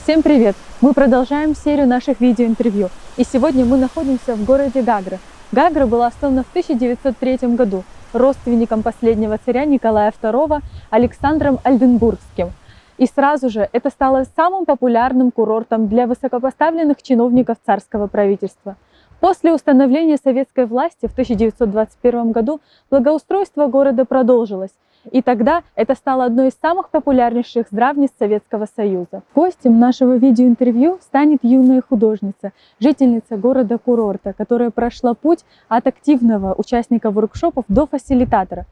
Всем привет! Мы продолжаем серию наших видеоинтервью. И сегодня мы находимся в городе Гагра. Гагра была основана в 1903 году родственником последнего царя Николая II Александром Ольденбургским. И сразу же это стало самым популярным курортом для высокопоставленных чиновников царского правительства. После установления советской власти в 1921 году благоустройство города продолжилось. И тогда это стало одной из самых популярнейших здравниц Советского Союза. Гостем нашего видеоинтервью станет юная художница, жительница города-курорта, которая прошла путь от активного участника воркшопов до фасилитатора.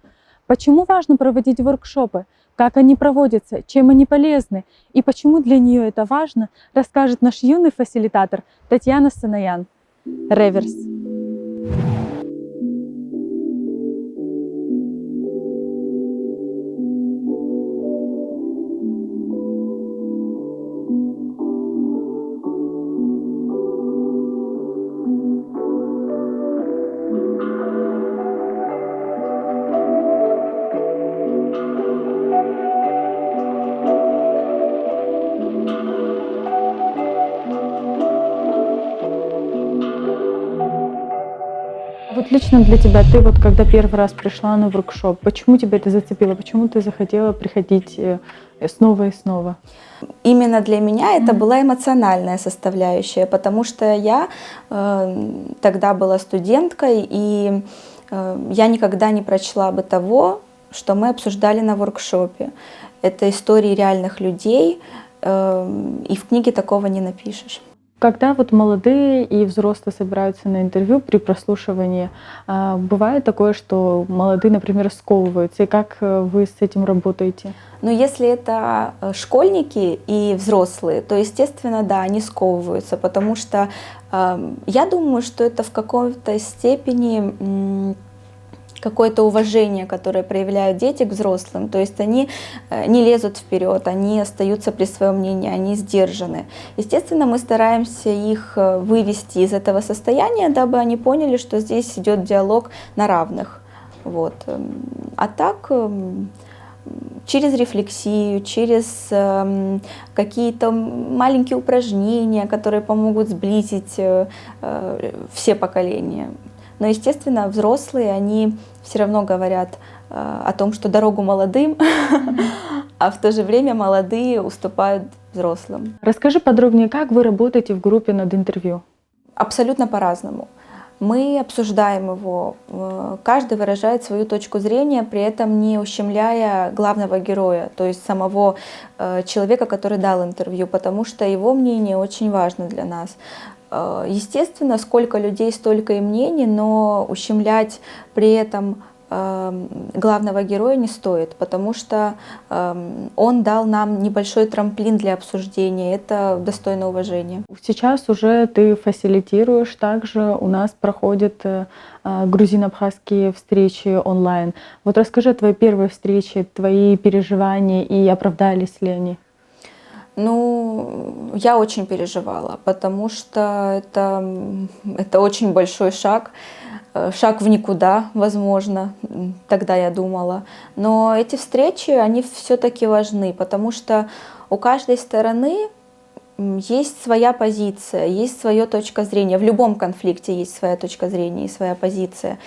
Почему важно проводить воркшопы? Как они проводятся? Чем они полезны? И почему для нее это важно, расскажет наш юный фасилитатор Татьяна Санаян. Реверс. Вот лично для тебя, ты вот когда первый раз пришла на воркшоп, почему тебя это зацепило? Почему ты захотела приходить снова и снова? Именно для меня это была эмоциональная составляющая, потому что я тогда была студенткой, и я никогда не прочла бы того, что мы обсуждали на воркшопе. Это истории реальных людей, и в книге такого не напишешь. Когда вот молодые и взрослые собираются на интервью при прослушивании, бывает такое, что молодые, например, сковываются, и как вы с этим работаете? Но если это школьники и взрослые, то, естественно, да, они сковываются, потому что я думаю, что это в какой-то степени какое-то уважение, которое проявляют дети к взрослым. То есть они не лезут вперед, они остаются при своем мнении, они сдержаны. Естественно, мы стараемся их вывести из этого состояния, дабы они поняли, что здесь идет диалог на равных. Вот. А так, через рефлексию, через какие-то маленькие упражнения, которые помогут сблизить все поколения. Но, естественно, взрослые, они все равно говорят о том, что дорогу молодым, а в то же время молодые уступают взрослым. Расскажи подробнее, как вы работаете в группе над интервью? Абсолютно по-разному. Мы обсуждаем его, каждый выражает свою точку зрения, при этом не ущемляя главного героя, то есть самого человека, который дал интервью, потому что его мнение очень важно для нас. Естественно, сколько людей, столько и мнений, но ущемлять при этом главного героя не стоит, потому что он дал нам небольшой трамплин для обсуждения, это достойно уважения. Сейчас уже ты фасилитируешь, также у нас проходят грузино-абхазские встречи онлайн. Вот расскажи о твоей первой встрече, твои переживания и оправдались ли они? Ну, я очень переживала, потому что это очень большой шаг в никуда, возможно, тогда я думала. Но эти встречи, они все-таки важны, потому что у каждой стороны есть своя позиция, есть своя точка зрения. В любом конфликте есть своя точка зрения и своя позиция.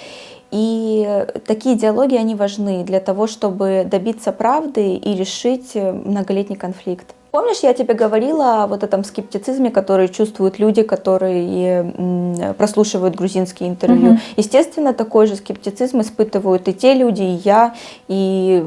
И такие диалоги, они важны для того, чтобы добиться правды и решить многолетний конфликт. Помнишь, я тебе говорила о вот этом скептицизме, который чувствуют люди, которые прослушивают грузинские интервью. Естественно, такой же скептицизм испытывают и те люди, и я. И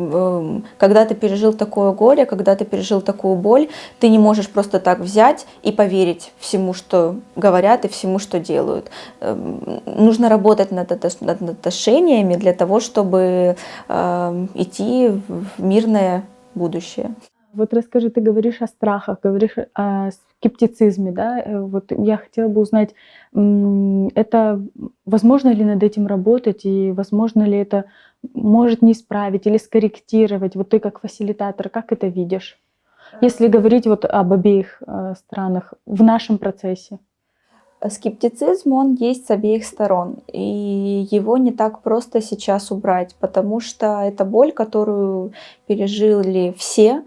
когда ты пережил такое горе, когда ты пережил такую боль, ты не можешь просто так взять и поверить всему, что говорят, и всему, что делают. Нужно работать над отношениями для того, чтобы идти в мирное будущее. Вот расскажи, ты говоришь о страхах, говоришь о скептицизме, да? Вот я хотела бы узнать, это возможно ли над этим работать и возможно ли это может не исправить или скорректировать? Вот ты как фасилитатор, как это видишь? Если говорить вот об обеих странах в нашем процессе. Скептицизм, он есть с обеих сторон, и его не так просто сейчас убрать, потому что это боль, которую пережили все,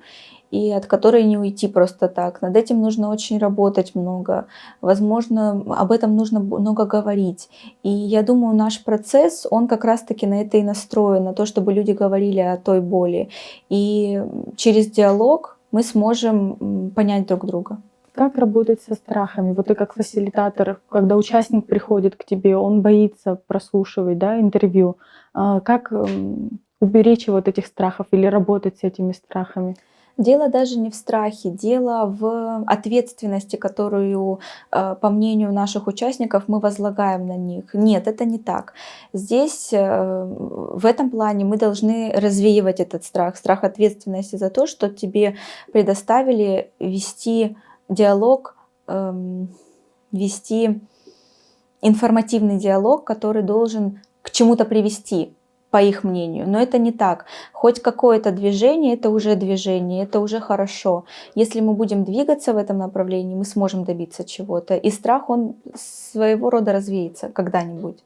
и от которой не уйти просто так. Над этим нужно очень работать много. Возможно, об этом нужно много говорить. И я думаю, наш процесс, он как раз-таки на это и настроен, на то, чтобы люди говорили о той боли. И через диалог мы сможем понять друг друга. Как работать со страхами? Вот ты как фасилитатор, когда участник приходит к тебе, он боится прослушивать, да, интервью. Как уберечь его от этих страхов или работать с этими страхами? Дело даже не в страхе, дело в ответственности, которую, по мнению наших участников, мы возлагаем на них. Нет, это не так. Здесь, в этом плане, мы должны развеивать этот страх, страх ответственности за то, что тебе предоставили вести диалог, вести информативный диалог, который должен к чему-то привести, по их мнению. Но это не так. Хоть какое-то движение, это уже хорошо. Если мы будем двигаться в этом направлении, мы сможем добиться чего-то. И страх, он своего рода развеется когда-нибудь.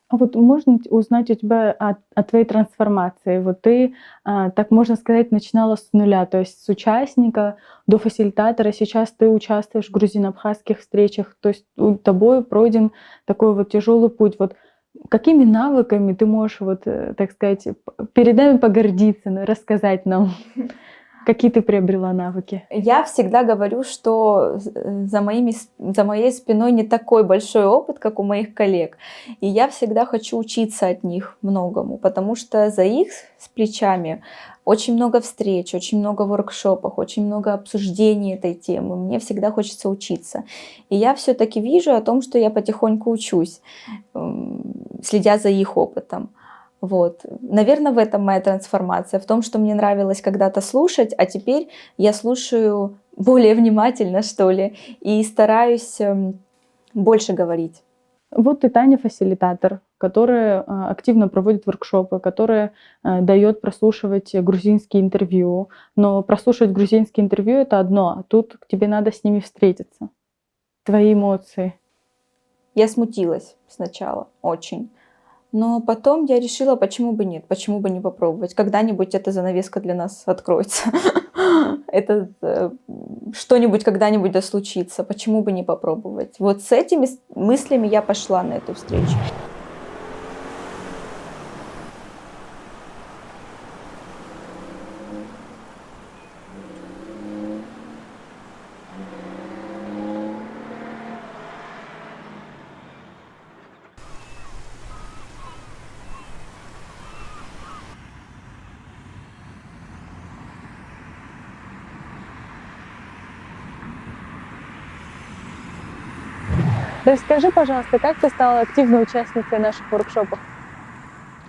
А вот можно узнать у тебя о твоей трансформации? Вот ты, так можно сказать, начинала с нуля, то есть с участника до фасилитатора. Сейчас ты участвуешь в грузино-абхазских встречах, то есть тобой пройден такой вот тяжелый путь. Вот какими навыками ты можешь, вот, так сказать, перед нами погордиться, рассказать нам, какие ты приобрела навыки? Я всегда говорю, что за моей спиной не такой большой опыт, как у моих коллег. И я всегда хочу учиться от них многому, потому что за их с плечами очень много встреч, очень много воркшопов, очень много обсуждений этой темы. Мне всегда хочется учиться. И я все-таки вижу о том, что я потихоньку учусь, следя за их опытом. Вот. Наверное, в этом моя трансформация, в том, что мне нравилось когда-то слушать, а теперь я слушаю более внимательно, что ли, и стараюсь больше говорить. Вот ты, Таня, фасилитатор, которая активно проводит воркшопы, которая дает прослушивать грузинские интервью. Но прослушивать грузинские интервью — это одно, а тут тебе надо с ними встретиться. Твои эмоции. Я смутилась сначала очень. Но потом я решила, почему бы нет, почему бы не попробовать. Когда-нибудь эта занавеска для нас откроется. Это что-нибудь когда-нибудь да случится. Почему бы не попробовать? Вот с этими мыслями я пошла на эту встречу. Расскажи, пожалуйста, как ты стала активной участницей наших воркшопов?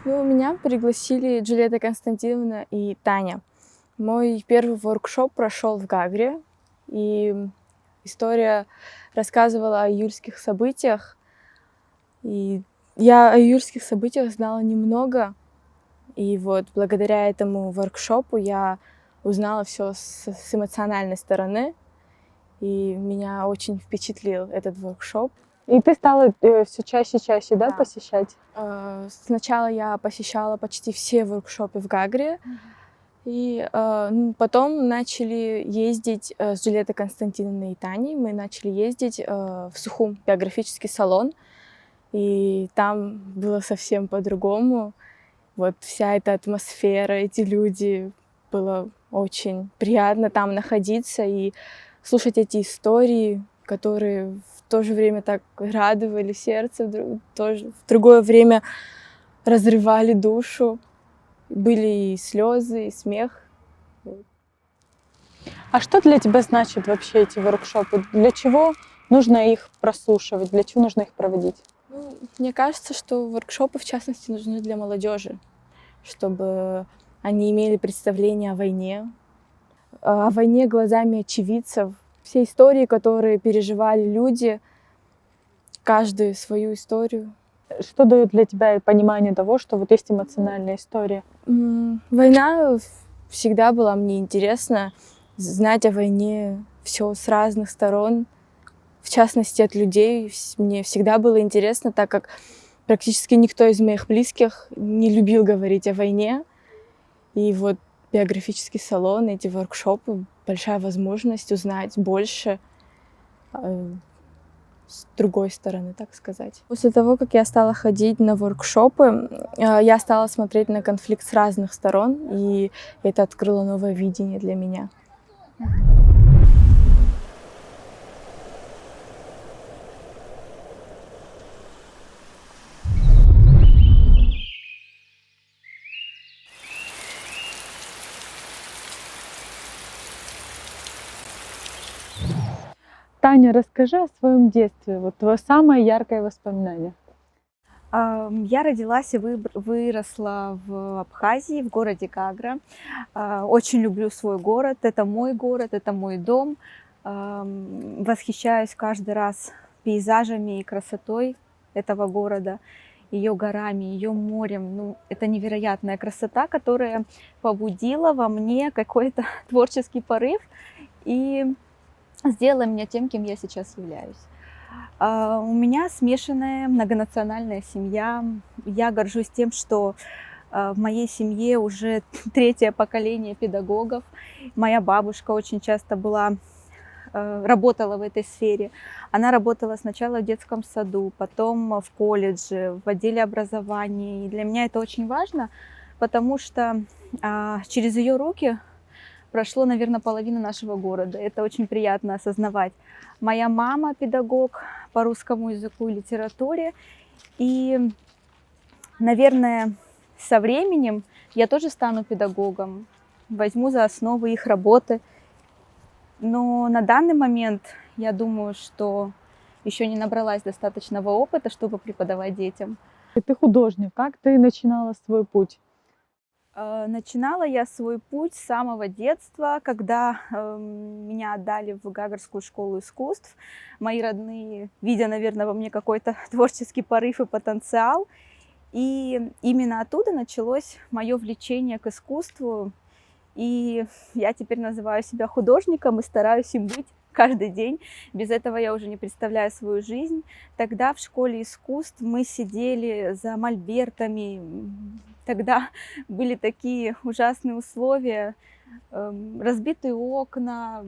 Ну, меня пригласили Джульетта Константиновна и Таня. Мой первый воркшоп прошел в Гагре, и история рассказывала о июльских событиях. И я о июльских событиях знала немного, и вот благодаря этому воркшопу я узнала все с эмоциональной стороны, и меня очень впечатлил этот воркшоп. И ты стала все чаще и чаще, да, Да. посещать? Сначала я посещала почти все воркшопы в Гагре, и потом начали ездить с Джульеттой Константиновной и Таней. Мы начали ездить в Сухум, биографический салон, и там было совсем по-другому. Вот вся эта атмосфера, эти люди, было очень приятно там находиться и слушать эти истории, которые в то же время так радовали сердце, в другое время разрывали душу. Были и слезы, и смех. А что для тебя значит вообще эти воркшопы? Для чего нужно их прослушивать? Для чего нужно их проводить? Ну, мне кажется, что воркшопы, в частности, нужны для молодежи, чтобы они имели представление о войне глазами очевидцев. Все истории, которые переживали люди, каждый свою историю. Что дает для тебя понимание того, что вот есть эмоциональная история? Война всегда была мне интересна. Знать о войне все с разных сторон, в частности от людей, мне всегда было интересно, так как практически никто из моих близких не любил говорить о войне. И вот биографический салон, эти воркшопы, большая возможность узнать больше с другой стороны, так сказать. После того, как я стала ходить на воркшопы, я стала смотреть на конфликт с разных сторон, и это открыло новое видение для меня. Таня, расскажи о своем детстве, вот твое самое яркое воспоминание. Я родилась и выросла в Абхазии, в городе Гагра. Очень люблю свой город, это мой дом. Восхищаюсь каждый раз пейзажами и красотой этого города, ее горами, ее морем. Ну, это невероятная красота, которая побудила во мне какой-то творческий порыв и сделала меня тем, кем я сейчас являюсь. У меня смешанная многонациональная семья. Я горжусь тем, что в моей семье уже третье поколение педагогов. Моя бабушка очень часто работала в этой сфере. Она работала сначала в детском саду, потом в колледже, в отделе образования. И для меня это очень важно, потому что через ее руки прошло, наверное, половина нашего города. Это очень приятно осознавать. Моя мама педагог по русскому языку и литературе. И, наверное, со временем я тоже стану педагогом, возьму за основу их работы. Но на данный момент я думаю, что еще не набралась достаточного опыта, чтобы преподавать детям. Ты художник, как ты начинала свой путь? Начинала я свой путь с самого детства, когда меня отдали в Гагрскую школу искусств. Мои родные, видя, наверное, во мне какой-то творческий порыв и потенциал. И именно оттуда началось мое влечение к искусству. И я теперь называю себя художником и стараюсь им быть каждый день. Без этого я уже не представляю свою жизнь. Тогда в школе искусств мы сидели за мольбертами. Тогда были такие ужасные условия, разбитые окна,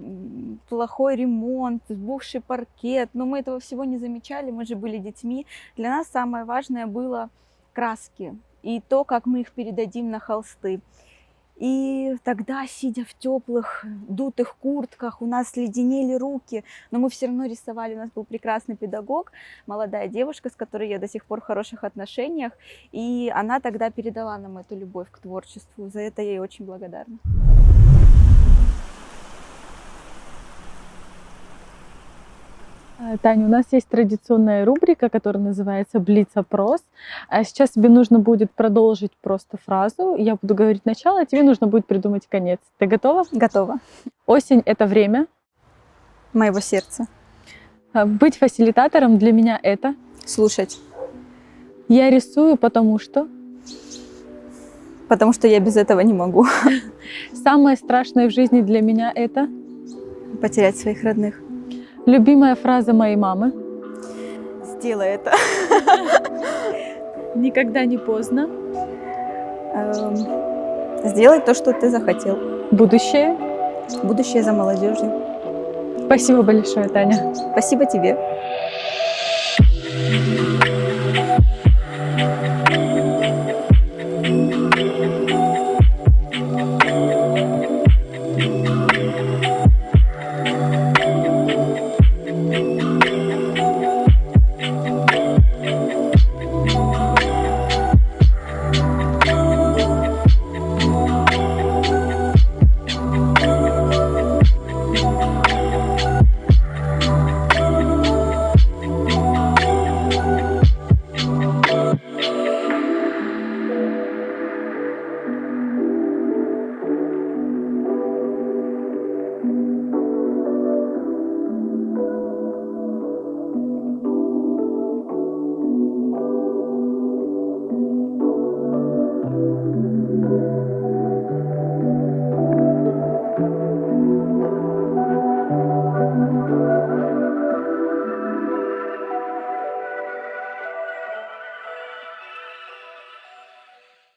плохой ремонт, сбухший паркет. Но мы этого всего не замечали, мы же были детьми. Для нас самое важное было краски и то, как мы их передадим на холсты. И тогда, сидя в теплых, дутых куртках, у нас леденели руки, но мы все равно рисовали. У нас был прекрасный педагог, молодая девушка, с которой я до сих пор в хороших отношениях. И она тогда передала нам эту любовь к творчеству. За это я ей очень благодарна. Таня, у нас есть традиционная рубрика, которая называется «Блиц-опрос». Сейчас тебе нужно будет продолжить просто фразу. Я буду говорить начало, а тебе нужно будет придумать конец. Ты готова? Готова. Осень — это время. Моего сердца. Быть фасилитатором для меня — это. Слушать. Я рисую, потому что. Потому что я без этого не могу. Самое страшное в жизни для меня — это. Потерять своих родных. Любимая фраза моей мамы. Сделай это. Никогда не поздно. Сделай то, что ты захотел. Будущее. Будущее за молодежью. Спасибо большое, Таня. Спасибо тебе.